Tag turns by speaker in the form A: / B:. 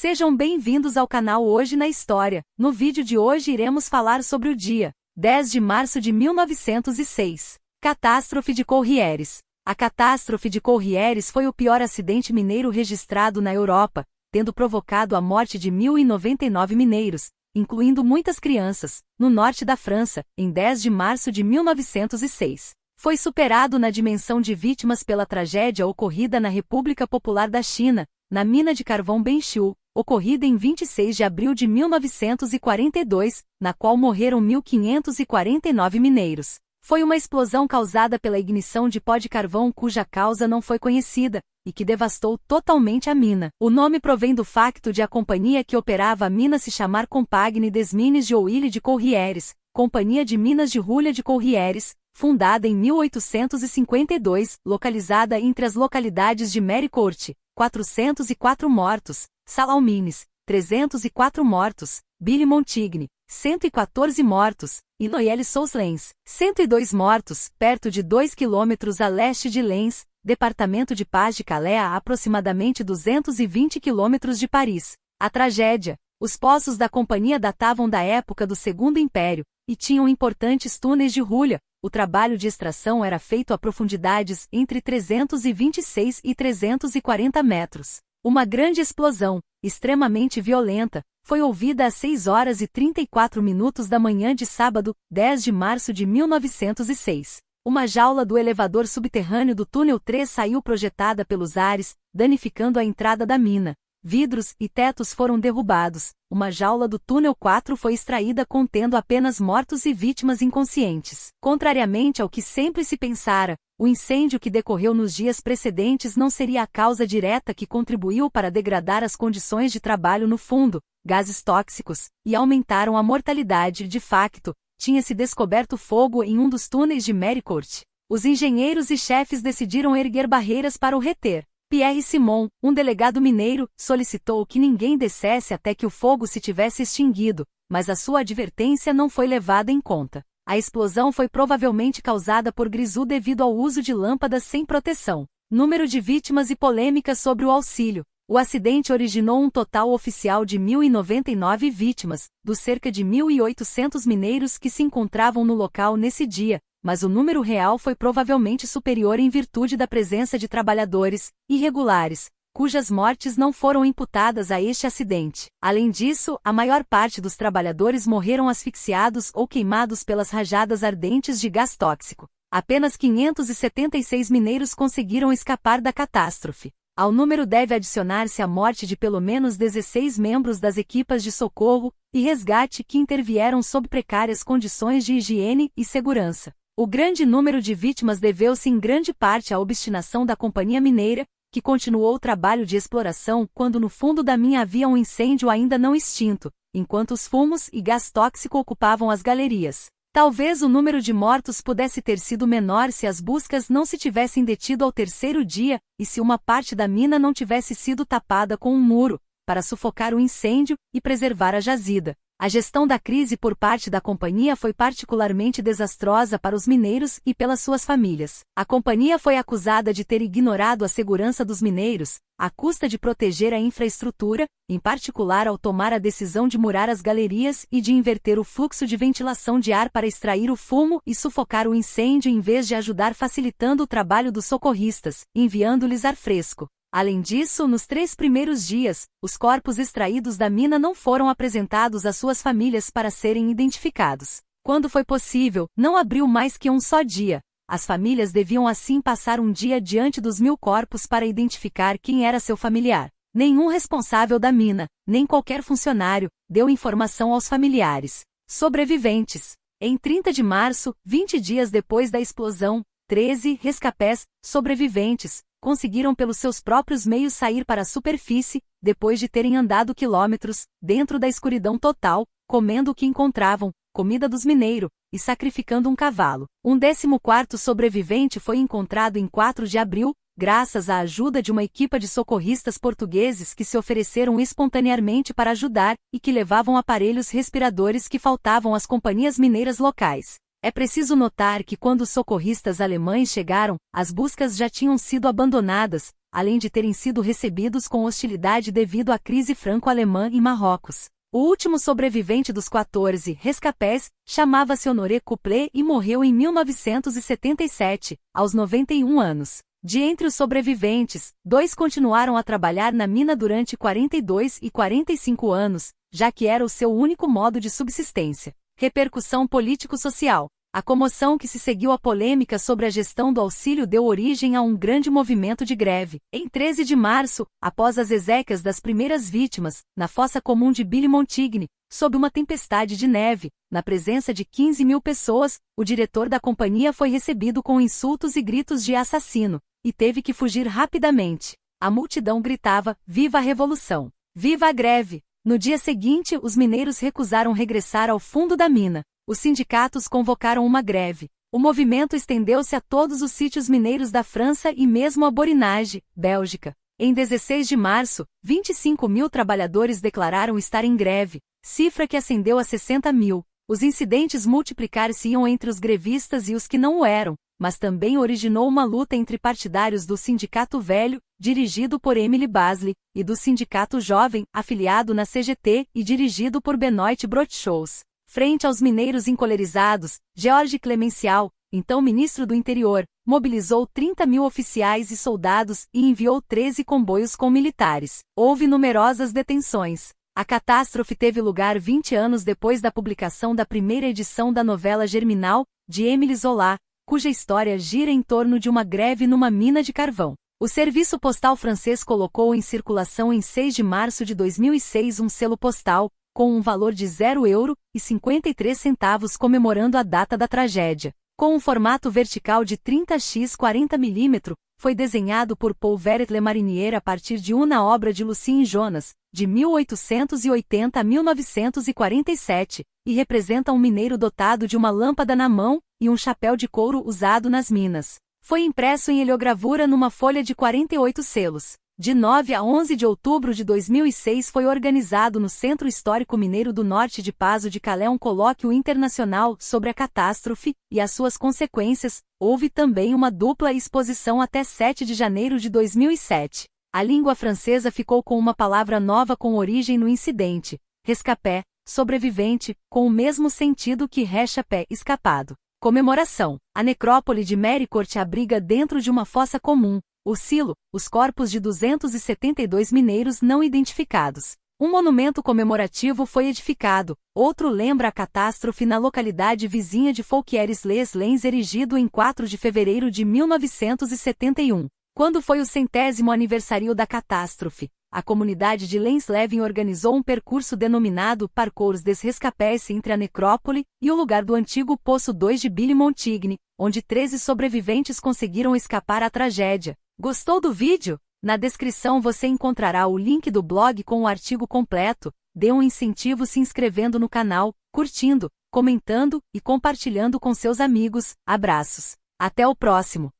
A: Sejam bem-vindos ao canal Hoje na História. No vídeo de hoje iremos falar sobre o dia 10 de março de 1906. Catástrofe de Corrières. A catástrofe de Corrières foi o pior acidente mineiro registrado na Europa, tendo provocado a morte de 1.099 mineiros, incluindo muitas crianças, no norte da França, em 10 de março de 1906. Foi superado na dimensão de vítimas pela tragédia ocorrida na República Popular da China, na mina de carvão Benxiu, ocorrida em 26 de abril de 1942, na qual morreram 1.549 mineiros. Foi uma explosão causada pela ignição de pó de carvão cuja causa não foi conhecida, e que devastou totalmente a mina. O nome provém do facto de a companhia que operava a mina se chamar Compagnie des Mines de Oile de Corrières, Companhia de Minas de Hulha de Corrières, fundada em 1852, localizada entre as localidades de Méricourt, 404 mortos, Salaumines, 304 mortos, Billy-Montigne, 114 mortos, e Noyelles-sous-Lens, 102 mortos, perto de 2 km a leste de Lens, departamento de Pas-de-Calais a aproximadamente 220 km de Paris. A tragédia. Os poços da companhia datavam da época do Segundo Império, e tinham importantes túneis de hulha. O trabalho de extração era feito a profundidades entre 326 e 340 metros. Uma grande explosão, extremamente violenta, foi ouvida às 6 horas e 34 minutos da manhã de sábado, 10 de março de 1906. Uma jaula do elevador subterrâneo do túnel 3 saiu projetada pelos ares, danificando a entrada da mina. Vidros e tetos foram derrubados. Uma jaula do túnel 4 foi extraída contendo apenas mortos e vítimas inconscientes. Contrariamente ao que sempre se pensara, o incêndio que decorreu nos dias precedentes não seria a causa direta que contribuiu para degradar as condições de trabalho no fundo, gases tóxicos, e aumentaram a mortalidade. De facto, tinha-se descoberto fogo em um dos túneis de Méricourt. Os engenheiros e chefes decidiram erguer barreiras para o reter. Pierre Simon, um delegado mineiro, solicitou que ninguém descesse até que o fogo se tivesse extinguido, mas a sua advertência não foi levada em conta. A explosão foi provavelmente causada por Grisou devido ao uso de lâmpadas sem proteção. Número de vítimas e polêmicas sobre o auxílio. O acidente originou um total oficial de 1.099 vítimas, dos cerca de 1.800 mineiros que se encontravam no local nesse dia, mas o número real foi provavelmente superior em virtude da presença de trabalhadores irregulares, cujas mortes não foram imputadas a este acidente. Além disso, a maior parte dos trabalhadores morreram asfixiados ou queimados pelas rajadas ardentes de gás tóxico. Apenas 576 mineiros conseguiram escapar da catástrofe. Ao número deve adicionar-se a morte de pelo menos 16 membros das equipas de socorro e resgate que intervieram sob precárias condições de higiene e segurança. O grande número de vítimas deveu-se em grande parte à obstinação da companhia mineira, que continuou o trabalho de exploração quando no fundo da mina havia um incêndio ainda não extinto, enquanto os fumos e gás tóxico ocupavam as galerias. Talvez o número de mortos pudesse ter sido menor se as buscas não se tivessem detido ao terceiro dia, e se uma parte da mina não tivesse sido tapada com um muro, para sufocar o incêndio e preservar a jazida. A gestão da crise por parte da companhia foi particularmente desastrosa para os mineiros e pelas suas famílias. A companhia foi acusada de ter ignorado a segurança dos mineiros, à custa de proteger a infraestrutura, em particular ao tomar a decisão de murar as galerias e de inverter o fluxo de ventilação de ar para extrair o fumo e sufocar o incêndio em vez de ajudar facilitando o trabalho dos socorristas, enviando-lhes ar fresco. Além disso, nos 3 primeiros dias, os corpos extraídos da mina não foram apresentados às suas famílias para serem identificados. Quando foi possível, não abriu mais que um só dia. As famílias deviam assim passar um dia diante dos 1.000 corpos para identificar quem era seu familiar. Nenhum responsável da mina, nem qualquer funcionário, deu informação aos familiares. Sobreviventes. Em 30 de março, 20 dias depois da explosão, 13 rescapés, sobreviventes, conseguiram pelos seus próprios meios sair para a superfície, depois de terem andado quilômetros, dentro da escuridão total, comendo o que encontravam, comida dos mineiros, e sacrificando um cavalo. Um 14º sobrevivente foi encontrado em 4 de abril, graças à ajuda de uma equipa de socorristas portugueses que se ofereceram espontaneamente para ajudar, e que levavam aparelhos respiradores que faltavam às companhias mineiras locais. É preciso notar que quando os socorristas alemães chegaram, as buscas já tinham sido abandonadas, além de terem sido recebidos com hostilidade devido à crise franco-alemã em Marrocos. O último sobrevivente dos 14 rescapés chamava-se Honoré Couplet e morreu em 1977, aos 91 anos. De entre os sobreviventes, 2 continuaram a trabalhar na mina durante 42 e 45 anos, já que era o seu único modo de subsistência. Repercussão político-social. A comoção que se seguiu à polêmica sobre a gestão do auxílio deu origem a um grande movimento de greve. Em 13 de março, após as exéquias das primeiras vítimas, na fossa comum de Billy Montigny, sob uma tempestade de neve, na presença de 15 mil pessoas, o diretor da companhia foi recebido com insultos e gritos de assassino, e teve que fugir rapidamente. A multidão gritava: "Viva a revolução! Viva a greve!" No dia seguinte, os mineiros recusaram regressar ao fundo da mina. Os sindicatos convocaram uma greve. O movimento estendeu-se a todos os sítios mineiros da França e mesmo a Borinage, Bélgica. Em 16 de março, 25 mil trabalhadores declararam estar em greve, cifra que ascendeu a 60 mil. Os incidentes multiplicar-se-iam entre os grevistas e os que não o eram, mas também originou uma luta entre partidários do Sindicato Velho, dirigido por Emily Basley, e do Sindicato Jovem, afiliado na CGT e dirigido por Benoit Brochus. Frente aos mineiros encolerizados, Georges Clemenceau, então ministro do Interior, mobilizou 30 mil oficiais e soldados e enviou 13 comboios com militares. Houve numerosas detenções. A catástrofe teve lugar 20 anos depois da publicação da primeira edição da novela Germinal, de Émile Zola, cuja história gira em torno de uma greve numa mina de carvão. O serviço postal francês colocou em circulação em 6 de março de 2006 um selo postal, com um valor de €0,53 comemorando a data da tragédia. Com um formato vertical de 30x 40 mm, foi desenhado por Paul Verret-Lemarinier a partir de uma obra de Lucien Jonas, de 1880 a 1947, e representa um mineiro dotado de uma lâmpada na mão e um chapéu de couro usado nas minas. Foi impresso em heliogravura numa folha de 48 selos. De 9 a 11 de outubro de 2006 foi organizado no Centro Histórico Mineiro do Norte de Paso de Calé um colóquio internacional sobre a catástrofe e as suas consequências. Houve também uma dupla exposição até 7 de janeiro de 2007. A língua francesa ficou com uma palavra nova com origem no incidente, rescapé, sobrevivente, com o mesmo sentido que réchappé, escapado. Comemoração. A necrópole de Méricourt abriga dentro de uma fossa comum, o silo, os corpos de 272 mineiros não identificados. Um monumento comemorativo foi edificado, outro lembra a catástrofe na localidade vizinha de Fouquières-les-Lens erigido em 4 de fevereiro de 1971. Quando foi o 100º aniversário da catástrofe, a comunidade de Lens-Levin organizou um percurso denominado Parcours des Rescapés entre a necrópole e o lugar do antigo Poço 2 de Billy Montigny, onde 13 sobreviventes conseguiram escapar à tragédia. Gostou do vídeo? Na descrição você encontrará o link do blog com o artigo completo. Dê um incentivo se inscrevendo no canal, curtindo, comentando e compartilhando com seus amigos. Abraços. Até o próximo.